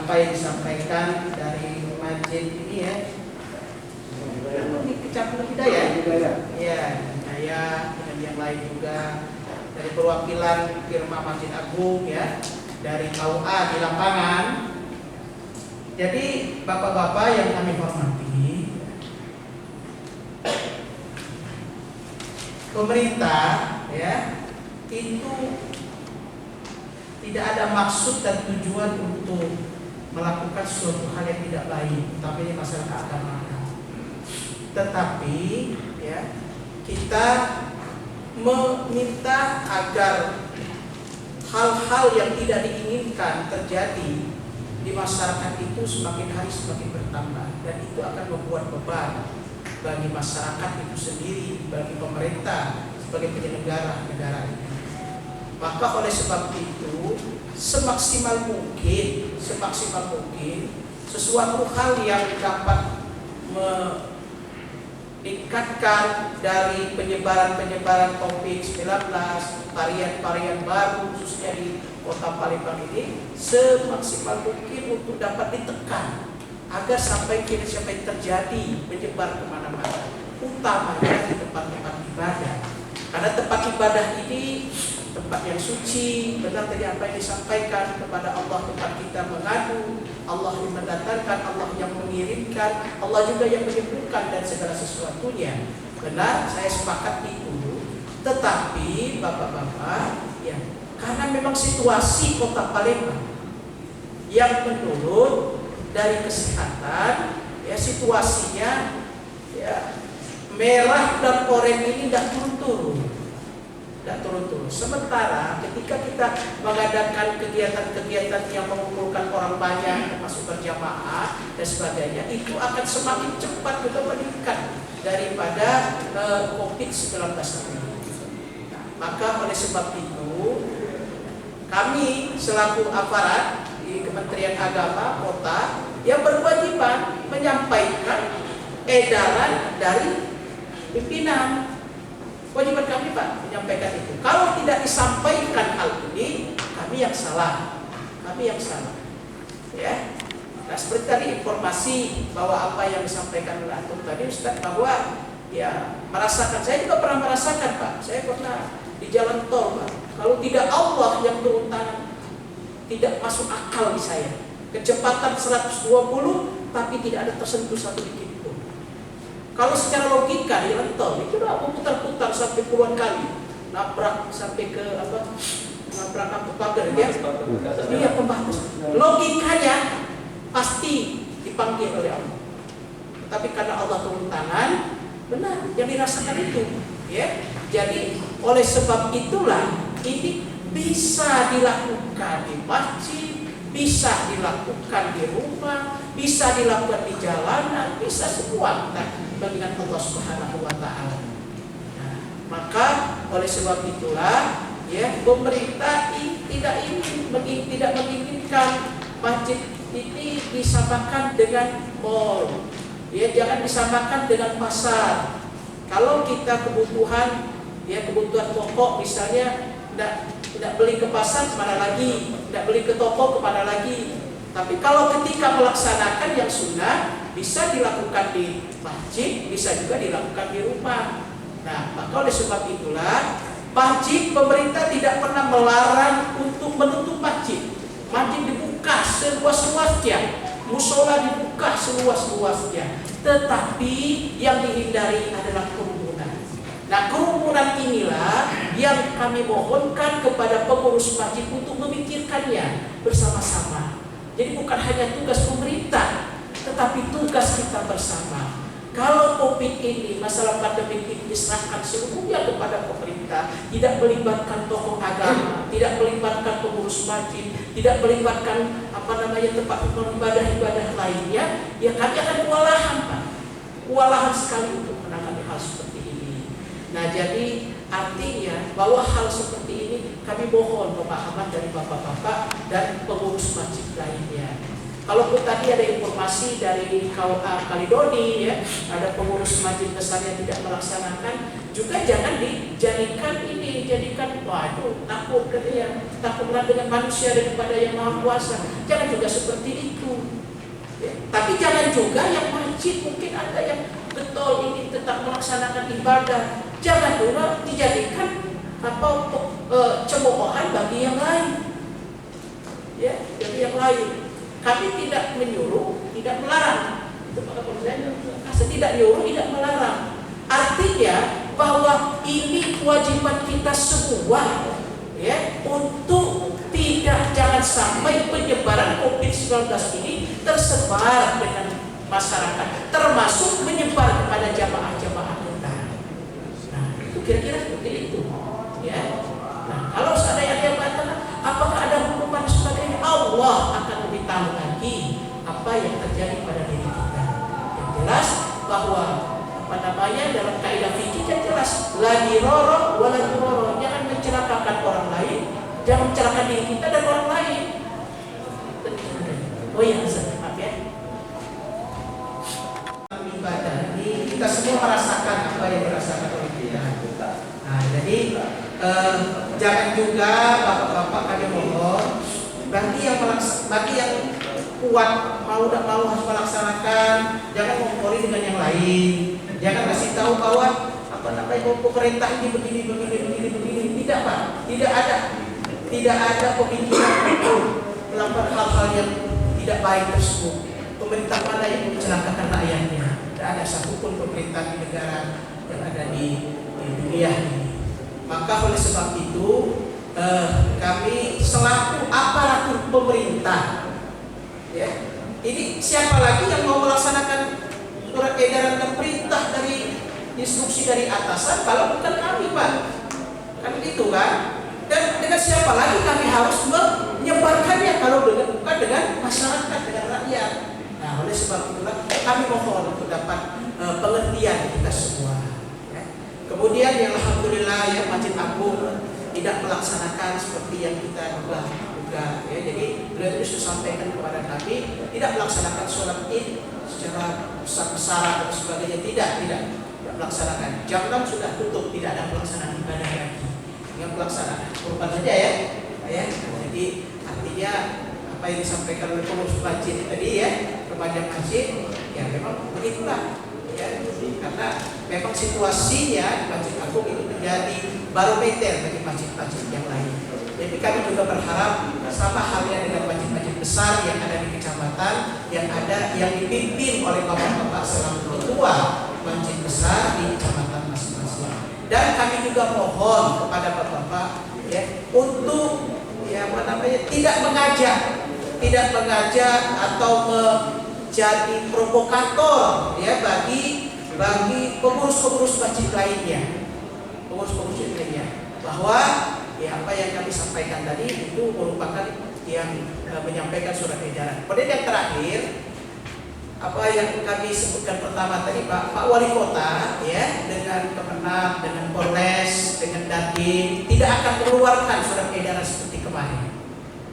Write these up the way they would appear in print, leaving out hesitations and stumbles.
apa yang disampaikan dari masjid ini ya. Ini Kecampur Hidayah. Ya, Hidayah dan yang lain juga dari perwakilan firma Masjid Agung ya, dari KUA di lapangan. Jadi bapak-bapak yang kami hormati, pemerintah ya itu tidak ada maksud dan tujuan untuk melakukan suatu hal yang tidak baik, tapi masalah keagamaan. Tetapi ya kita meminta agar hal-hal yang tidak diinginkan terjadi di masyarakat itu semakin hari semakin bertambah, dan itu akan membuat beban bagi masyarakat itu sendiri, bagi pemerintah sebagai penyelenggara negara ini. Maka oleh sebab itu semaksimal mungkin sesuatu hal yang dapat meningkatkan dari penyebaran COVID-19, varian baru khususnya di Kota Palembang ini, semaksimal mungkin untuk dapat ditekan agar sampai terjadi menyebar kemana-mana, utamanya di tempat-tempat ibadah. Karena tempat ibadah ini tempat yang suci, benar tadi apa yang disampaikan kepada Allah, tempat kita mengadu, Allah yang mendatangkan, Allah yang mengirimkan, Allah juga yang menyembuhkan dan segala sesuatunya. Benar, saya sepakat itu. Tetapi bapak-bapak, ya, karena memang situasi Kota Palembang yang menurun dari kesehatan, ya situasinya ya merah dan oranye ini tidak turun-turun. Sementara ketika kita mengadakan kegiatan-kegiatan yang mengumpulkan orang banyak, termasuk berjamaah dan sebagainya, itu akan semakin cepat kita meningkat daripada COVID-19 ini. Maka oleh sebab itu kami selaku aparat di Kementerian Agama Kota yang berkewajiban menyampaikan edaran dari pimpinan. Kewajiban kami Pak menyampaikan itu. Kalau tidak disampaikan hal ini, kami yang salah. Ya. Nah, seperti tadi informasi bahwa apa yang disampaikan oleh Antum tadi Ustaz, bahwa ya merasakan, saya juga pernah merasakan Pak. Saya pernah di jalan tol Pak. Kalau tidak Allah yang turun tangan, tidak masuk akal di saya. Kecepatan 120 tapi tidak ada tersentuh satu dikit. Kalau secara logika di jalan tol itu udah putar-putar sampai puluhan kali, nabrak sampai ke nabrak pagar ya. Iya, pembatas. Logikanya pasti dipanggil oleh Allah. Tapi karena Allah turun tangan, benar yang dirasakan itu, ya. Jadi oleh sebab itulah ini bisa dilakukan di masjid, bisa dilakukan di rumah, bisa dilakukan di jalanan, bisa semua kita mengingat Allah Subhanahu wa taala. Nah, maka oleh sebab itulah ya pemerintah tidak menginginkan masjid ini disamakan dengan mall. Ya, jangan disamakan dengan pasar. Kalau kita kebutuhan pokok misalnya tidak beli ke pasar kemana lagi, tidak beli ke toko kemana lagi. Tapi kalau ketika melaksanakan yang sunnah, bisa dilakukan di masjid, bisa juga dilakukan di rumah. Nah, maka oleh sebab itulah masjid, pemerintah tidak pernah melarang untuk menutup masjid. Masjid dibuka seluas-luasnya, musola dibuka seluas-luasnya. Tetapi yang dihindari adalah kerumunan. Nah, kerumunan inilah yang kami mohonkan kepada pengurus masjid untuk memikirkannya bersama-sama. Jadi bukan hanya tugas pemerintah, tetapi tugas kita bersama. Kalau COVID ini, masalah pandemi ini diserahkan seluruhnya kepada pemerintah, tidak melibatkan tokoh agama, tidak melibatkan pengurus masjid, tidak melibatkan tempat ibadah lainnya, ya kami akan kewalahan Pak. Kewalahan sekali untuk menangani hal seperti ini. Nah, jadi artinya bahwa hal seperti ini kami mohon pemahaman dari bapak-bapak dan pengurus masjid lainnya. Kalaupun tadi ada informasi dari Kaledoni ya, ada pengurus Masjid Besar yang tidak melaksanakan, juga jangan dijadikan waduh takut katanya, takutlah dengan manusia daripada yang Maha Kuasa. Jangan juga seperti itu. Ya. Tapi jangan juga yang masjid mungkin ada yang betul ini tetap melaksanakan ibadah, jangan juga dijadikan cemoohan bagi yang lain. Ya, bagi yang lain. Kami tidak menyuruh, tidak melarang. Itu maka tidak nyuruh, tidak melarang. Artinya bahwa ini kewajiban kita semua, ya, untuk jangan sampai penyebaran COVID-19 ini tersebar dengan masyarakat, termasuk menyebar kepada jamaah-jamaah kita. Nah, itu kira-kira seperti itu, ya. Nah, kalau seandainya ada yang mengatakan apakah ada hukuman sebagainya, Allah akan lebih tahu lagi apa yang terjadi pada diri kita. Yang jelas bahwa dalam kaidah fikih yang jelas la dirara wa la dirara, jangan mencelakakan orang lain, jangan mencelakakan diri kita dan orang lain. Oh iya, maaf ya. Ibadah ini kita semua merasakan apa yang dirasakan oleh kita. Nah, jadi jangan juga bapak-bapak kami mohon bagi yang kuat mau tidak mau harus melaksanakan, jangan ngompori dengan yang lain, jangan kasih tahu bahwa pemerintah ini begini, tidak Pak, tidak ada pemikiran untuk melakukan hal-hal yang tidak baik tersebut. Pemerintah mana yang mencelakakan rakyatnya? Tidak ada satupun pemerintah di negara yang ada di dunia ini. Maka oleh sebab itu kami selaku aparatur pemerintah, ya, ini siapa lagi yang mau melaksanakan surat edaran dan perintah dari instruksi dari atasan kalau bukan kami, Pak? Kan gitu kan? Dan dengan siapa lagi kami harus menyebarkannya kalau bukan dengan masyarakat, dengan rakyat. Nah, oleh sebab itulah kami mohon untuk dapat pengertian kita semua. Ya. Kemudian yang alhamdulillah ya Masjid Agung tidak melaksanakan seperti yang kita duga. Ya, jadi beliau itu sudah sampaikan kepada kami tidak melaksanakan sholat id secara besar-besaran dan sebagainya, tidak melaksanakan. Jam 6 sudah tutup, tidak ada pelaksanaan ibadah lagi. Yang pelaksanaan kurban saja ya. Jadi artinya apa yang disampaikan oleh pengurus masjid tadi ya, kepada masjid ya memang begitulah ya, karena memang situasinya Masjid Agung itu menjadi barometer bagi masjid-masjid yang lain. Jadi kami juga berharap sama halnya dengan masjid-masjid besar yang ada di kecamatan, yang dipimpin oleh bapak-bapak selaku ketua masjid besar di kecamatan masing-masing. Dan kami juga mohon kepada bapak-bapak ya untuk tidak mengajak atau menjadi provokator ya bagi pengurus-pengurus masjid lainnya, bahwa ya apa yang kami sampaikan tadi itu merupakan yang menyampaikan surat edaran. Kemudian yang terakhir, apa yang kami sebutkan pertama tadi Pak Wali Kota ya dengan Kemenang, dengan Polres, dengan Dandim tidak akan mengeluarkan surat edaran seperti kemarin.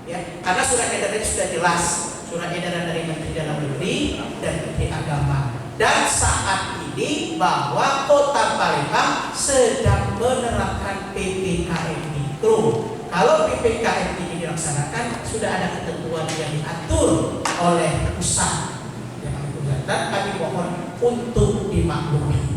Ya, karena surat edaran sudah jelas, surat edaran dari Menteri Dalam Negeri dan Menteri Agama. Dan saat ini bahwa Kota Palembang sedang menerapkan PPKM Mikro. Kalau PPKM ini dilaksanakan sudah ada ketentuan yang diatur oleh pusat. Dan kami mohon untuk dimaklumi.